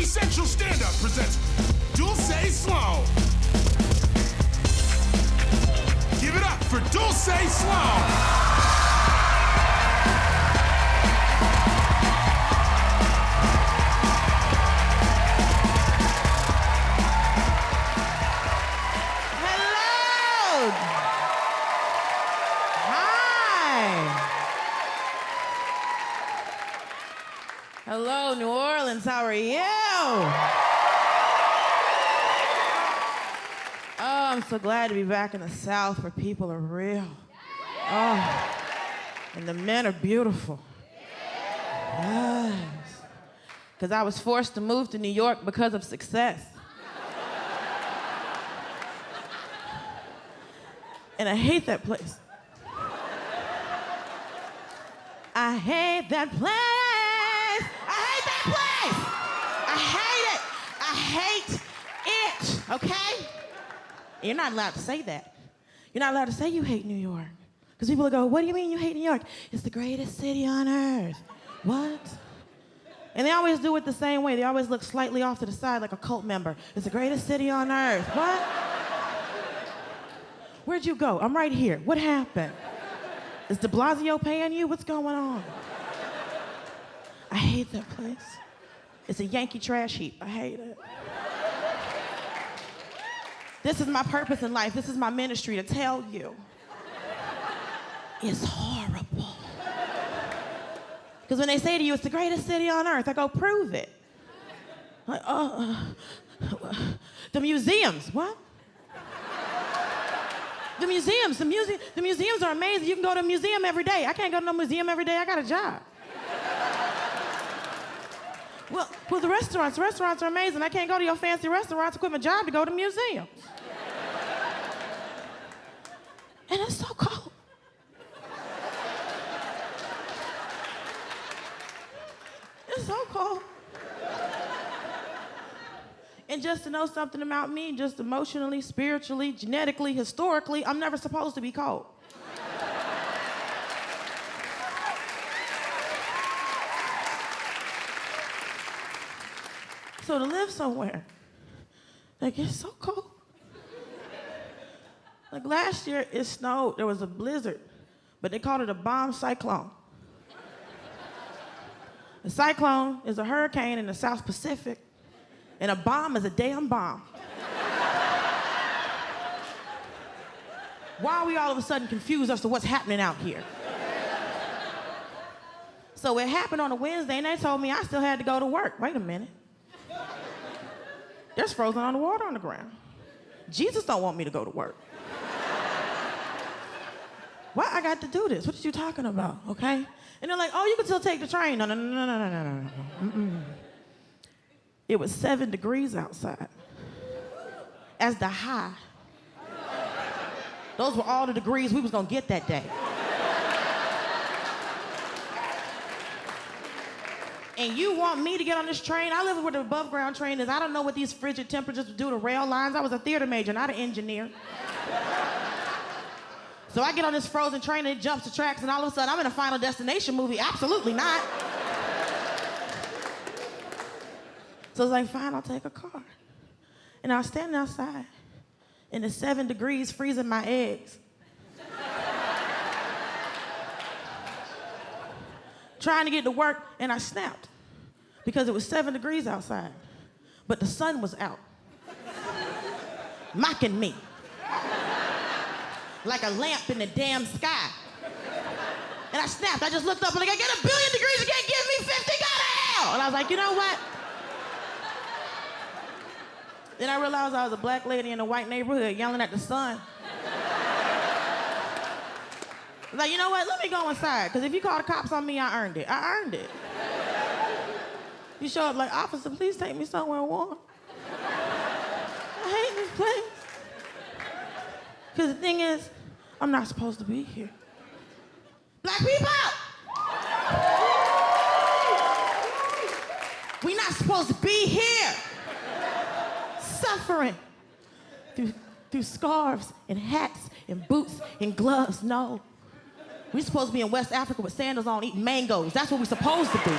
Central Stand Up presents Dulcé Sloan. Give it up for Dulcé Sloan. Hello, New Orleans, how are you? Oh, I'm so glad to be back in the South where people are real. Oh, and the men are beautiful. Yes. Because I was forced to move to New York because of success. And I hate that place. I hate that place. I hate it, okay? You're not allowed to say that. You're not allowed to say you hate New York. Because people will go, what do you mean you hate New York? It's the greatest city on earth. What? And they always do it the same way. They always look slightly off to the side like a cult member. It's the greatest city on earth. What? Where'd you go? I'm right here. What happened? Is de Blasio paying you? What's going on? I hate that place. It's a Yankee trash heap. I hate it. This is my purpose in life. This is my ministry to tell you. It's horrible. Because when they say to you, it's the greatest city on earth, I go, prove it. Like, the museums, what? The museums are amazing. You can go to a museum every day. I can't go to no museum every day. I got a job. Well, the restaurants are amazing. I can't go to your fancy restaurants to quit my job to go to museums. And it's so cold. It's so cold. And just to know something about me, just emotionally, spiritually, genetically, historically, I'm never supposed to be cold. So to live somewhere that gets so cold. Like last year, it snowed, there was a blizzard, but they called it a bomb cyclone. A cyclone is a hurricane in the South Pacific, and a bomb is a damn bomb. Why are we all of a sudden confused as to what's happening out here? So it happened on a Wednesday, and they told me I still had to go to work. Wait a minute. There's frozen on the water on the ground. Jesus don't want me to go to work. Why I got to do this? What are you talking about, okay? And they're like, oh, you can still take the train. No. Mm-mm. It was 7 degrees outside as the high. Those were all the degrees we was gonna get that day. And you want me to get on this train? I live where the above ground train is. I don't know what these frigid temperatures do to rail lines. I was a theater major, not an engineer. So I get on this frozen train and it jumps the tracks and all of a sudden I'm in a Final Destination movie. Absolutely not. So it's like, fine, I'll take a car. And I was standing outside and it's 7 degrees freezing my eggs. Trying to get to work, and I snapped because it was 7 degrees outside, but the sun was out, mocking me like a lamp in the damn sky. And I snapped. I just looked up and like, I get 1 billion degrees, you can't give me 50, go to hell! And I was like, you know what? Then I realized I was a black lady in a white neighborhood yelling at the sun. Like, you know what? Let me go inside, because if you call the cops on me, I earned it. I earned it. You show up like, officer, please take me somewhere warm. I hate this place. Because the thing is, I'm not supposed to be here. Black people! We're not supposed to be here. Suffering through scarves and hats and boots and gloves. No. We're supposed to be in West Africa with sandals on eating mangoes. That's what we're supposed to be.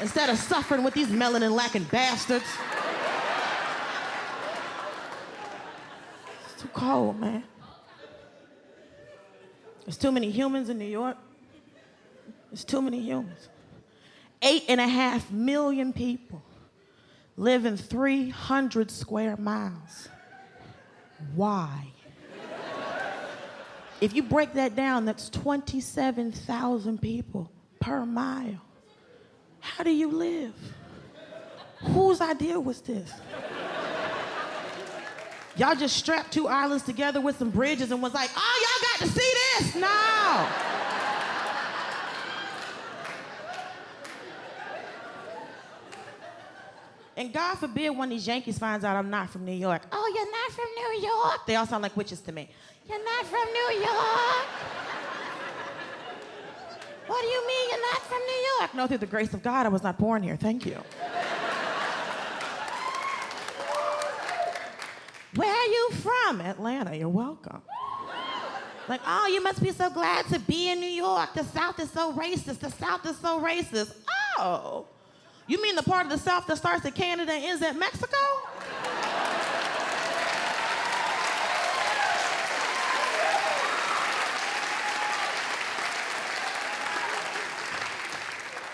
instead of suffering with these melanin-lacking bastards. It's too cold, man. There's too many humans in New York. There's too many humans. 8.5 million people live in 300 square miles. Why? If you break that down, that's 27,000 people per mile. How do you live? Whose idea was this? Y'all just strapped 2 islands together with some bridges and was like, oh, y'all got to see this? No. And God forbid one of these Yankees finds out I'm not from New York. Oh, you're not from New York? They all sound like witches to me. You're not from New York? What do you mean you're not from New York? No, through the grace of God, I was not born here. Thank you. Where are you from? Atlanta, you're welcome. Like, oh, you must be so glad to be in New York. The South is so racist. The South is so racist. Oh. You mean the part of the South that starts at Canada and ends at Mexico?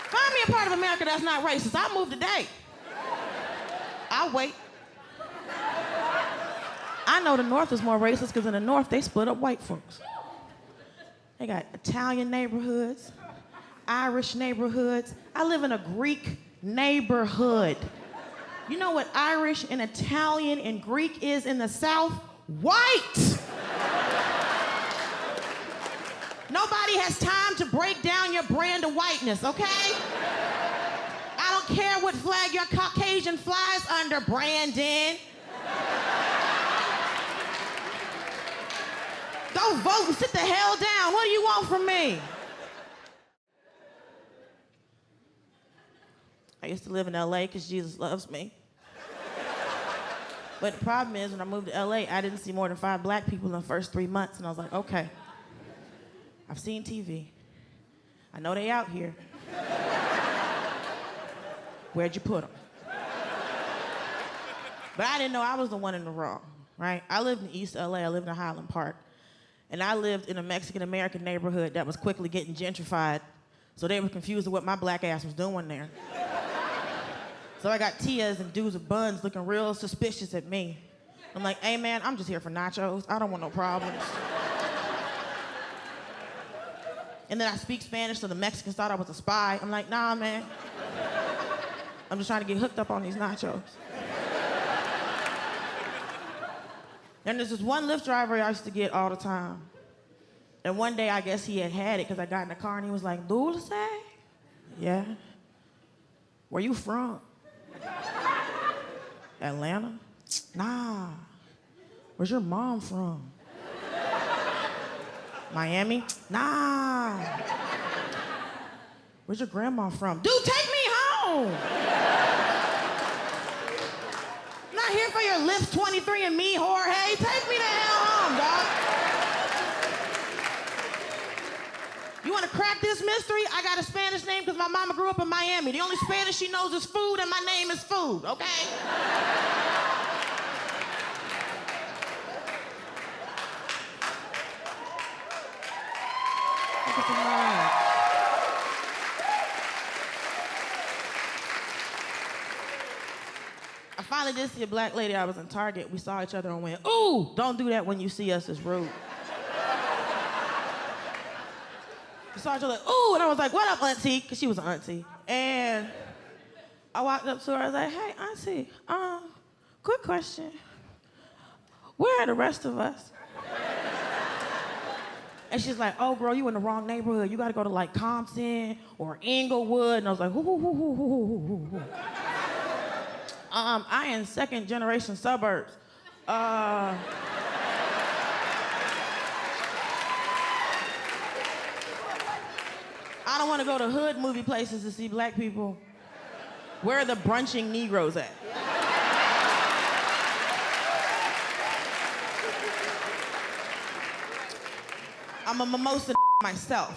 Find me a part of America that's not racist. I'll move today. I'll wait. I know the North is more racist because in the North, they split up white folks. They got Italian neighborhoods, Irish neighborhoods. I live in a Greek neighborhood. You know what Irish and Italian and Greek is in the South? White! Nobody has time to break down your brand of whiteness, okay? I don't care what flag your Caucasian flies under, Brandon. Go vote and sit the hell down. What do you want from me? I used to live in LA because Jesus loves me. But the problem is, when I moved to LA, I didn't see more than 5 black people in the first 3 months, and I was like, okay, I've seen TV. I know they out here. Where'd you put them? But I didn't know I was the one in the wrong, right? I lived in East LA, I lived in Highland Park, and I lived in a Mexican-American neighborhood that was quickly getting gentrified, so they were confused with what my black ass was doing there. So I got tias and dudes with buns looking real suspicious at me. I'm like, hey man, I'm just here for nachos. I don't want no problems. And then I speak Spanish, so the Mexicans thought I was a spy. I'm like, nah, man. I'm just trying to get hooked up on these nachos. And there's this one Lyft driver I used to get all the time. And one day, I guess he had it because I got in the car and he was like, Dulcé? Yeah. Where you from? Atlanta? Nah. Where's your mom from? Miami? Nah. Where's your grandma from? Dude, take me home! I'm not here for your Lyft 23 and me, Jorge. Take me the hell home, dog. You want to crack this mystery? I got a Spanish name because my mama grew up in Miami. The only Spanish she knows is food, and my name is food, okay? I finally did see a black lady. I was in Target. We saw each other and went, ooh, don't do that when you see us, it's rude. We saw each other, ooh, and I was like, what up, auntie? Because she was an auntie. And I walked up to her, I was like, hey, auntie, quick question. Where are the rest of us? And she's like, oh, girl, you in the wrong neighborhood. You got to go to, like, Compton or Inglewood. And I was like, hoo. I in second-generation suburbs. I don't want to go to hood movie places to see black people. Where are the brunching Negroes at? I'm a mimosa myself.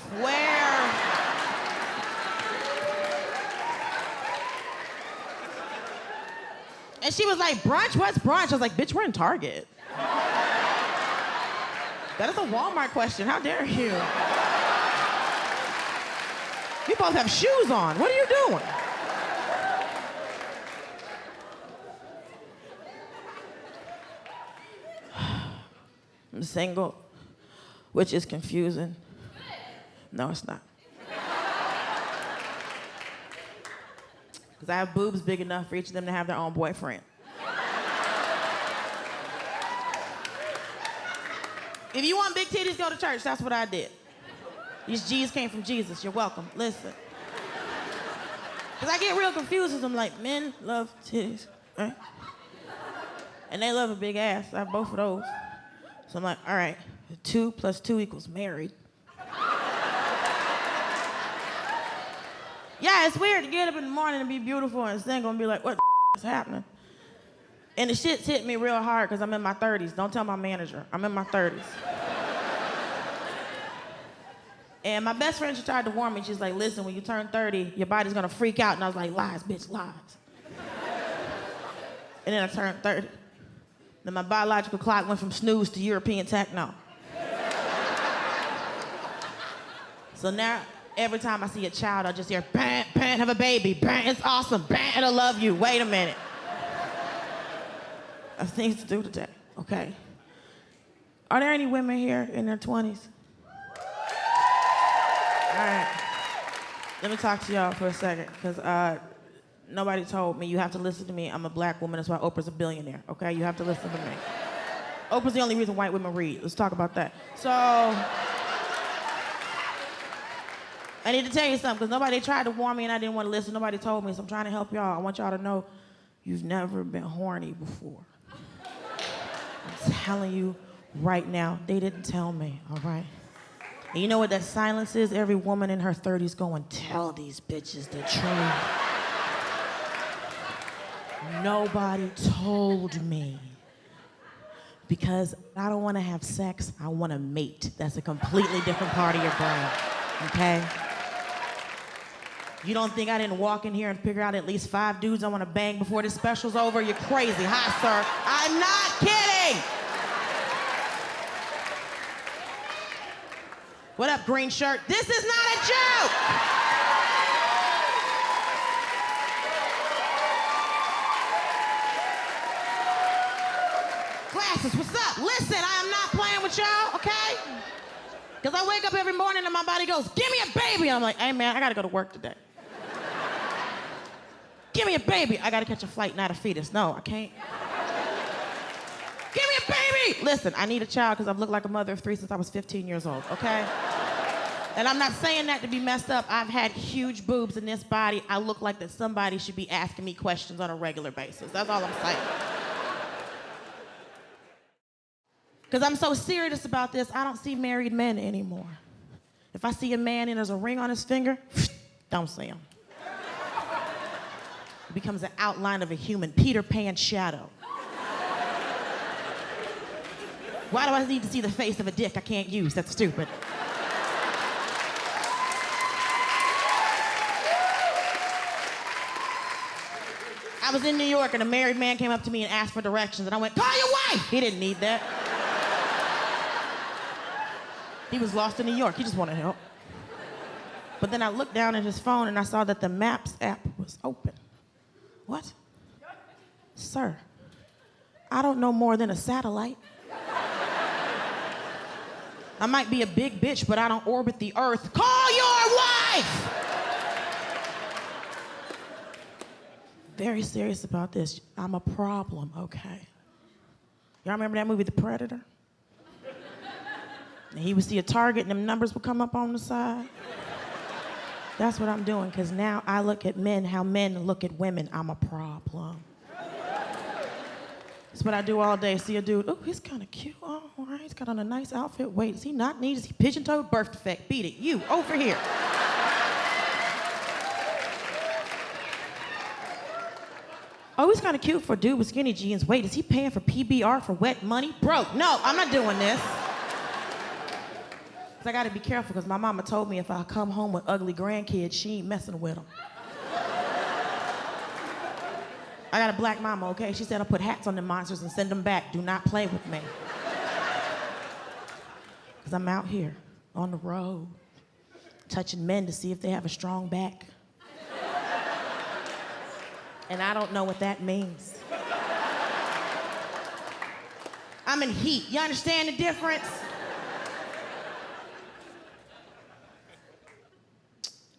And she was like, brunch? What's brunch? I was like, bitch, we're in Target. That is a Walmart question. How dare you? You both have shoes on. What are you doing? I'm single, which is confusing. No, it's not. Because I have boobs big enough for each of them to have their own boyfriend. If you want big titties, go to church. That's what I did. These G's came from Jesus. You're welcome. Listen. Because I get real confused because I'm like, men love titties, right? And they love a big ass. I have both of those. So I'm like, all right, 2 + 2 = married. Yeah, it's weird to get up in the morning and be beautiful and single and be like, what the is happening? And the shit's hit me real hard because I'm in my 30s. Don't tell my manager. I'm in my 30s. And my best friend, she tried to warn me. She's like, listen, when you turn 30, your body's gonna freak out. And I was like, lies, bitch, lies. And then I turned 30. Then my biological clock went from snooze to European techno. So now, every time I see a child, I just hear, bang, bang, have a baby, bang, it's awesome, bang, I love you. Wait a minute. I have things to do today, okay? Are there any women here in their 20s? All right. Let me talk to y'all for a second, because nobody told me you have to listen to me. I'm a black woman, that's why Oprah's a billionaire, okay? You have to listen to me. Oprah's the only reason white women read. Let's talk about that. So, I need to tell you something, because nobody tried to warn me and I didn't want to listen. Nobody told me, so I'm trying to help y'all. I want y'all to know you've never been horny before. I'm telling you right now, they didn't tell me, all right? And you know what that silence is? Every woman in her 30s going, tell these bitches the truth. Nobody told me. Because I don't want to have sex, I want to mate. That's a completely different part of your brain, okay? You don't think I didn't walk in here and figure out at least 5 dudes I want to bang before this special's over? You're crazy. Hi, sir. I'm not kidding. What up, green shirt? This is not a joke. Glasses, what's up? Listen, I am not playing with y'all, okay? Because I wake up every morning and my body goes, give me a baby. And I'm like, hey, man, I got to go to work today. Give me a baby. I got to catch a flight, not a fetus. No, I can't. Give me a baby. Listen, I need a child because I've looked like a mother of 3 since I was 15 years old, okay? And I'm not saying that to be messed up. I've had huge boobs in this body. I look like that somebody should be asking me questions on a regular basis. That's all I'm saying. Because I'm so serious about this, I don't see married men anymore. If I see a man and there's a ring on his finger, don't see him. It becomes an outline of a human, Peter Pan shadow. Why do I need to see the face of a dick I can't use? That's stupid. I was in New York and a married man came up to me and asked for directions and I went, call your wife! He didn't need that. He was lost in New York, he just wanted help. But then I looked down at his phone and I saw that the Maps app was open. What? Sir, I don't know more than a satellite. I might be a big bitch, but I don't orbit the earth. Call your wife! Very serious about this. I'm a problem, okay? Y'all remember that movie, The Predator? And he would see a target and them numbers would come up on the side. That's what I'm doing, because now I look at men how men look at women. I'm a problem. That's what I do all day. See a dude, oh, he's kind of cute. Oh, all right, he's got on a nice outfit. Wait, is he not neat? Is he pigeon-toed? Birth defect. Beat it. You, over here. Oh, he's kind of cute for a dude with skinny jeans. Wait, is he paying for PBR for wet money? Broke. No, I'm not doing this. I gotta be careful because my mama told me if I come home with ugly grandkids, she ain't messing with them. I got a black mama, okay? She said I'll put hats on them monsters and send them back. Do not play with me. Because I'm out here on the road, touching men to see if they have a strong back. And I don't know what that means. I'm in heat. You understand the difference?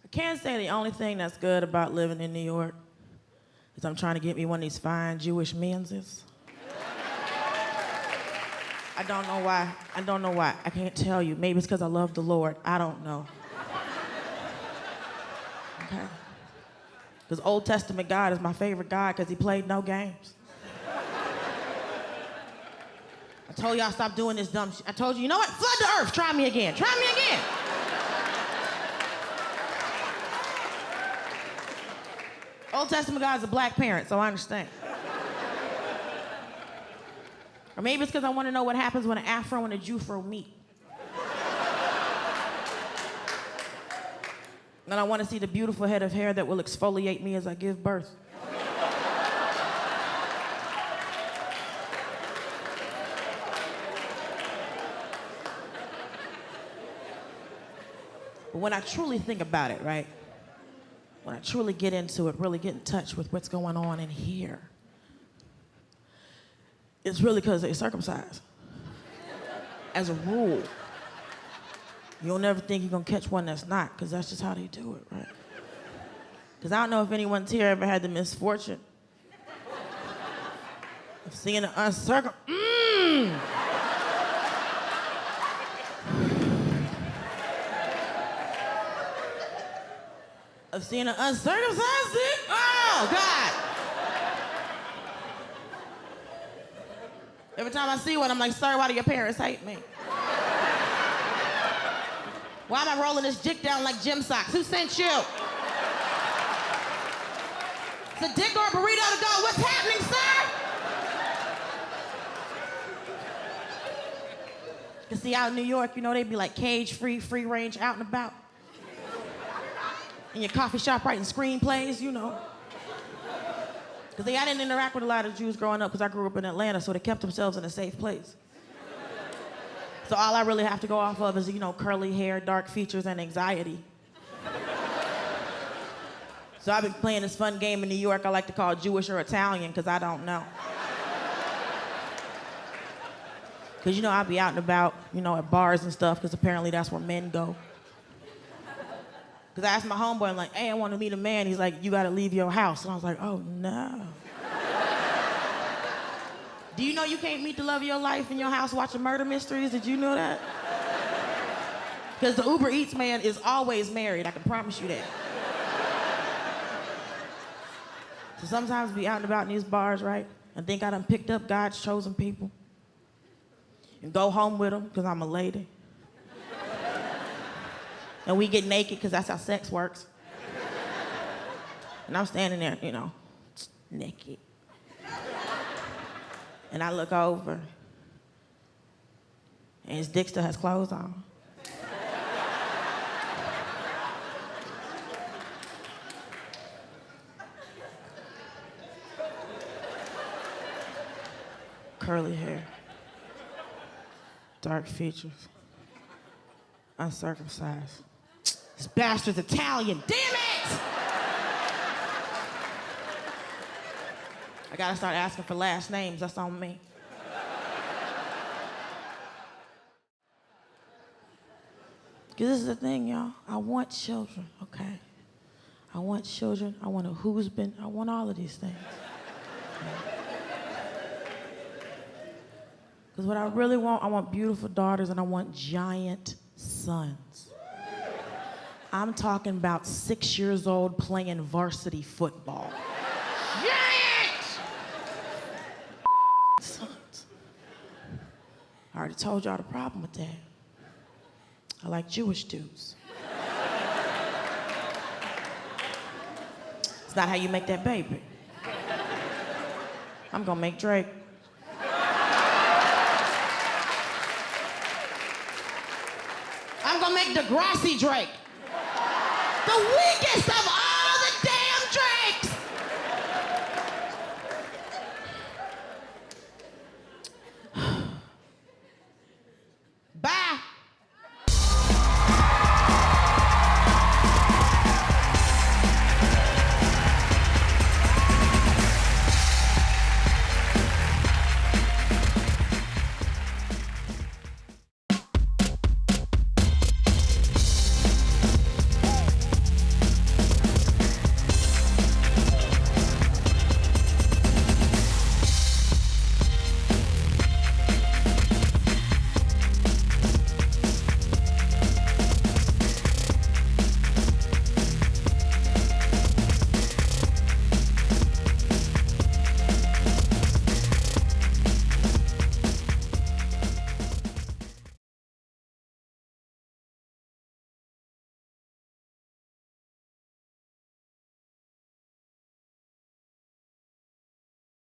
I can't say the only thing that's good about living in New York is I'm trying to get me one of these fine Jewish menses. I don't know why. I can't tell you. Maybe it's because I love the Lord. I don't know. Okay? Because Old Testament God is my favorite God because he played no games. I told y'all stop doing this dumb shit. I told you, you know what? Flood the earth. Try me again. Try me again. Old Testament God is a black parent, so I understand. Or maybe it's because I want to know what happens when an Afro and a Jufro meet. And I want to see the beautiful head of hair that will exfoliate me as I give birth. But when I truly think about it, right? When I truly get into it, really get in touch with what's going on in here, it's really because they're circumcised. As a rule. You'll never think you're gonna catch one that's not, because that's just how they do it, right? Because I don't know if anyone's here ever had the misfortune of seeing an uncircumcised. Of seeing an uncircumcised dick? Oh, God. Every time I see one, I'm like, sir, why do your parents hate me? Why am I rolling this dick down like gym socks? Who sent you? It's a dick or a burrito to go. What's happening, sir? You see, out in New York, you know, they'd be like cage-free, free range, out and about. In your coffee shop writing screenplays, you know. Because I didn't interact with a lot of Jews growing up because I grew up in Atlanta, so they kept themselves in a safe place. So all I really have to go off of is, you know, curly hair, dark features, and anxiety. So I've been playing this fun game in New York I like to call Jewish or Italian because I don't know. Because, you know, I'll be out and about, you know, at bars and stuff because apparently that's where men go. Because I asked my homeboy, I'm like, hey, I want to meet a man. He's like, you got to leave your house. And I was like, oh, no. Do you know you can't meet the love of your life in your house watching murder mysteries? Did you know that? Because the Uber Eats man is always married. I can promise you that. So sometimes we out and about in these bars, right? And think I done picked up God's chosen people. And go home with them because I'm a lady. And we get naked because that's how sex works. And I'm standing there, you know, naked. And I look over, and his dick still has clothes on. Curly hair, dark features, uncircumcised. This bastard's Italian, damn it! I gotta start asking for last names, that's on me. Because this is the thing, y'all. I want children, okay? I want children, I want a husband, I want all of these things. Because what I really want, I want beautiful daughters and I want giant sons. I'm talking about 6 years old playing varsity football. Giant sons. I already told y'all the problem with that. I like Jewish dudes. It's not how you make that baby. I'm gonna make Drake. I'm gonna make Degrassi Drake. The weakest of